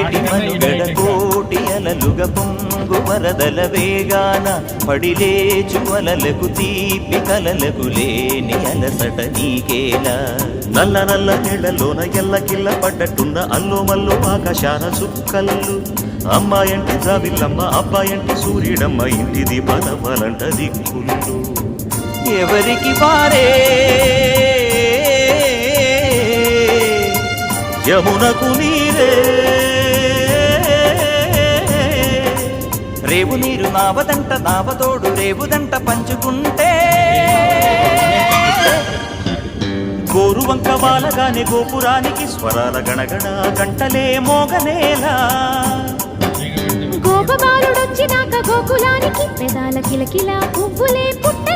సాగేటి మనుగడ కోటి అలలుగ పొంగు వరదల వేగాన పడిలేచు అలలకు తీపి కలలకు లేని అలసట నీకేలా నల్ల నల్ల నీళ్లలోన ఎల్లకిల్ల పడ్డట్టున్న అల్లు మల్లు ఆకాశాన చుక్కల్లు అమ్మాయంటి జాబిల్లమ్మ అబ్బాయంటి సూర్యుడమ్మ ఇంటిది బలబలంట దిక్కులు ఎవరికి వారే యమునకు నీరే రేవు నీరు నావదంట నావతోడు రేవుదంట పంచుకుంటే గోరువంక వాలగానే గోపురానికి స్వరాల గణగణ గంటలే మోగనేలా గోపబాలుడొచ్చినాక గోకులానికి పెదాల కిలకిల పువ్వులే పుట్టే